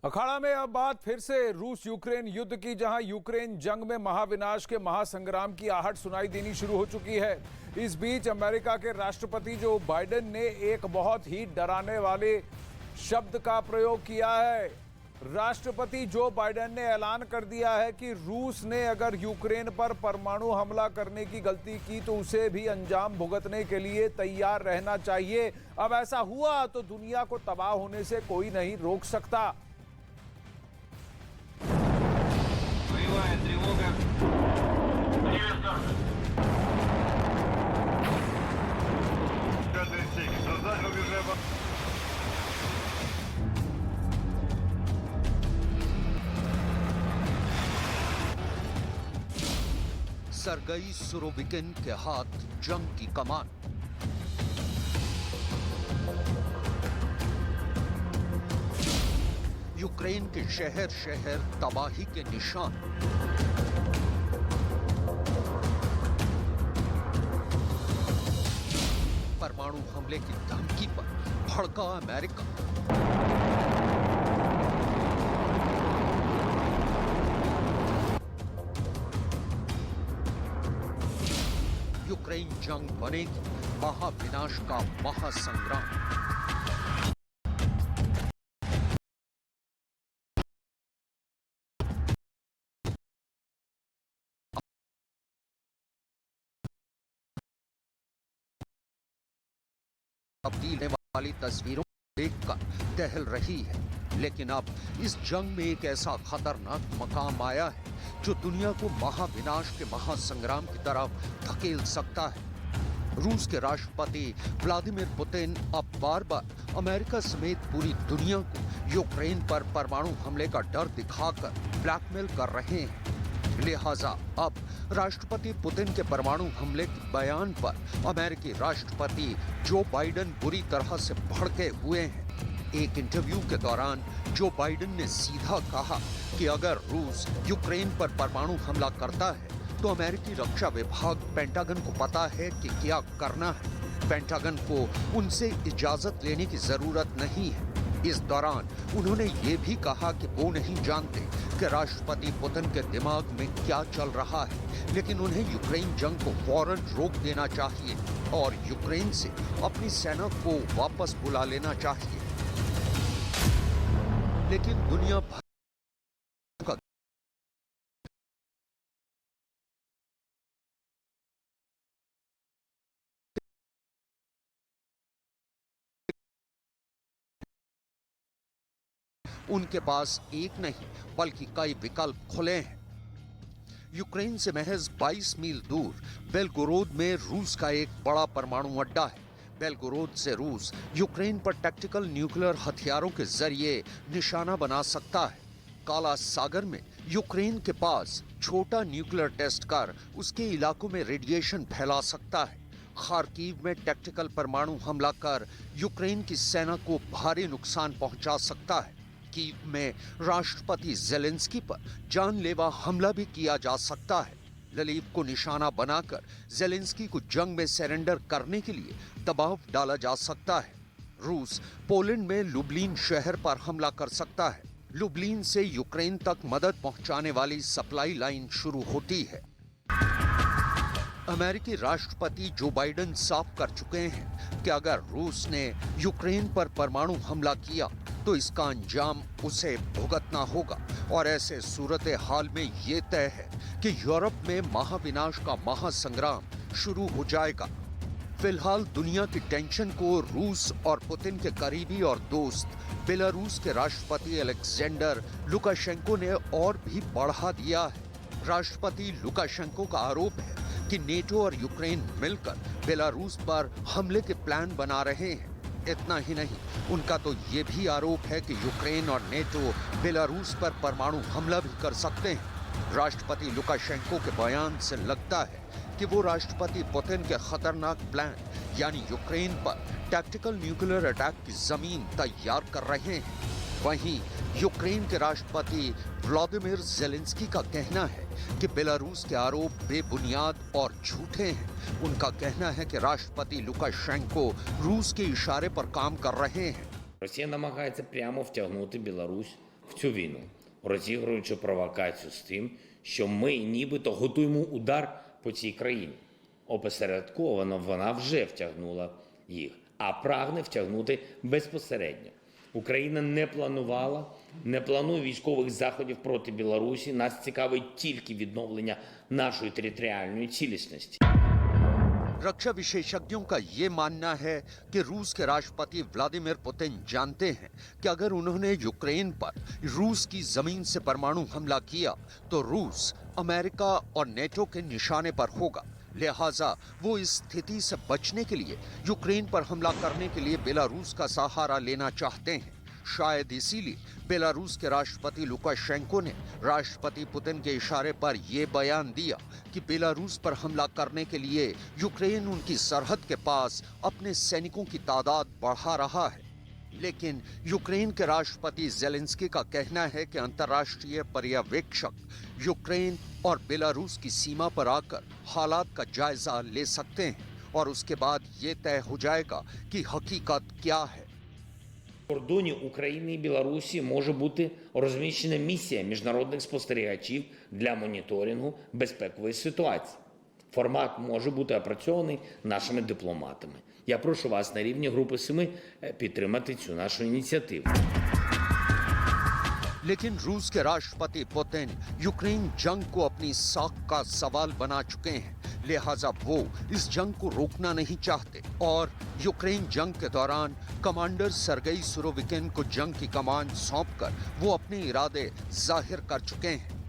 अखाड़ा में अब बात फिर से रूस यूक्रेन युद्ध की, जहां यूक्रेन जंग में महाविनाश के महासंग्राम की आहट सुनाई देनी शुरू हो चुकी है। इस बीच अमेरिका के राष्ट्रपति जो बाइडेन ने एक बहुत ही डराने वाले शब्द का प्रयोग किया है। राष्ट्रपति जो बाइडेन ने ऐलान कर दिया है कि रूस ने अगर यूक्रेन पर परमाणु हमला करने की गलती की तो उसे भी अंजाम भुगतने के लिए तैयार रहना चाहिए। अब ऐसा हुआ तो दुनिया को तबाह होने से कोई नहीं रोक सकता। Тревога. Приветствую. Создать рубежи. सरगई सुरोविकिन के हाथ जंग की कमान। यूक्रेन के शहर शहर तबाही के निशान। परमाणु हमले की धमकी पर भड़का अमेरिका। यूक्रेन जंग बनेगी महाविनाश का महासंग्राम। तब्दील होने वाली तस्वीरों देखकर दहल रही है, लेकिन अब इस जंग में एक ऐसा खतरनाक मकाम आया है जो दुनिया को महाविनाश के महासंग्राम की तरफ धकेल सकता है। रूस के राष्ट्रपति व्लादिमीर पुतिन अब बार बार अमेरिका समेत पूरी दुनिया को यूक्रेन पर परमाणु हमले का डर दिखाकर ब्लैकमेल कर रहे हैं। लिहाजा अब राष्ट्रपति पुतिन के परमाणु हमले के बयान पर अमेरिकी राष्ट्रपति जो बाइडेन बुरी तरह से भड़के हुए हैं। एक इंटरव्यू के दौरान जो बाइडेन ने सीधा कहा कि अगर रूस यूक्रेन पर परमाणु हमला करता है तो अमेरिकी रक्षा विभाग पेंटागन को पता है कि क्या करना है। पेंटागन को उनसे इजाजत लेने की जरूरत नहीं है। इस दौरान उन्होंने ये भी कहा कि वो नहीं जानते कि राष्ट्रपति पुतिन के दिमाग में क्या चल रहा है, लेकिन उन्हें यूक्रेन जंग को फौरन रोक देना चाहिए और यूक्रेन से अपनी सेना को वापस बुला लेना चाहिए। लेकिन दुनिया भर का उनके पास एक नहीं बल्कि कई विकल्प खुले हैं। यूक्रेन से महज 22 मील दूर बेलगोरोद में रूस का एक बड़ा परमाणु अड्डा है। बेलगोरोद से रूस यूक्रेन पर टैक्टिकल न्यूक्लियर हथियारों के जरिए निशाना बना सकता है। काला सागर में यूक्रेन के पास छोटा न्यूक्लियर टेस्ट कर उसके इलाकों में रेडिएशन फैला सकता है। खार्किव में टैक्टिकल परमाणु हमला कर यूक्रेन की सेना को भारी नुकसान पहुंचा सकता है। कीव में राष्ट्रपति ज़ेलेंस्की पर जानलेवा हमला भी किया जा सकता है। ललीव को निशाना बनाकर ज़ेलेंस्की को जंग में सरेंडर करने के लिए दबाव डाला जा सकता है। रूस पोलैंड में लुब्लिन शहर पर हमला कर सकता है। लुब्लिन से यूक्रेन तक मदद पहुंचाने वाली सप्लाई लाइन शुरू होती है। अमेरिकी राष्ट्रपति जो बाइडेन साफ कर चुके हैं कि अगर रूस ने यूक्रेन पर परमाणु हमला किया तो इसका अंजाम उसे भुगतना होगा और ऐसे सूरत हाल में ये तय है कि यूरोप में महाविनाश का महासंग्राम शुरू हो जाएगा। फिलहाल दुनिया की टेंशन को रूस और पुतिन के करीबी और दोस्त बेलारूस के राष्ट्रपति अलेक्जेंडर लुकाशेंको ने और भी बढ़ा दिया है। राष्ट्रपति लुकाशेंको का आरोप है कि नेटो और यूक्रेन मिलकर बेलारूस पर हमले के प्लान बना रहे हैं। इतना ही नहीं, उनका तो ये भी आरोप है कि यूक्रेन और नेटो बेलारूस पर परमाणु हमला भी कर सकते हैं। राष्ट्रपति लुकाशेंको के बयान से लगता है कि वो राष्ट्रपति पुतिन के खतरनाक प्लान यानी यूक्रेन पर टैक्टिकल न्यूक्लियर अटैक की जमीन तैयार कर रहे हैं। वहीं यूक्रेन के राष्ट्रपति व्लादिमीर ज़ेलेंस्की का कहना है कि बेलारूस के आरोप बेबुनियाद और झूठे हैं। उनका कहना है कि राष्ट्रपति लुकाशेंको रूस के इशारे पर काम कर रहे हैं। Росія намагається прямо втягнути Білорусь в цю війну, розігруючи провокацію з тим, що ми нібито готуємо удар по цій країні. Опосередковано вона вже втягнула їх, а прагне втягнути безпосередньо. Україна не планує військових заходів проти Білорусі. Нас цікавить тільки відновлення нашої територіальної цілісності. रक्षा विशेषज्ञों का ये मानना है कि रूस के राष्ट्रपति व्लादिमीर पुतिन जानते हैं कि अगर उन्होंने यूक्रेन पर रूस की जमीन से परमाणु हमला किया तो रूस अमेरिका और नेटो के निशाने पर होगा। लिहाजा वो इस स्थिति से बचने के लिए यूक्रेन पर हमला करने के लिए बेलारूस का सहारा लेना चाहते हैं। शायद इसीलिए बेलारूस के राष्ट्रपति लुकाशेंको ने राष्ट्रपति पुतिन के इशारे पर यह बयान दिया कि बेलारूस पर हमला करने के लिए यूक्रेन उनकी सरहद के पास अपने सैनिकों की तादाद बढ़ा रहा है। लेकिन यूक्रेन के राष्ट्रपति ज़ेलेंस्की का कहना है कि अंतर्राष्ट्रीय पर्यवेक्षक यूक्रेन और बेलारूस की सीमा पर आकर हालात का जायजा ले सकते हैं और उसके बाद ये तय हो जाएगा कि हकीकत क्या है। В кордоні України і Білорусі може бути розміщена місія міжнародних спостерігачів для моніторингу безпекової ситуації. Формат може бути опрацьований нашими дипломатами. Я прошу вас на рівні Групи 7 підтримати цю нашу ініціативу. लेकिन रूस के राष्ट्रपति पुतिन यूक्रेन जंग को अपनी साख का सवाल बना चुके हैं। लिहाजा वो इस जंग को रोकना नहीं चाहते और यूक्रेन जंग के दौरान कमांडर सर्गेई सुरोविकिन को जंग की कमान सौंपकर वो अपने इरादे जाहिर कर चुके हैं।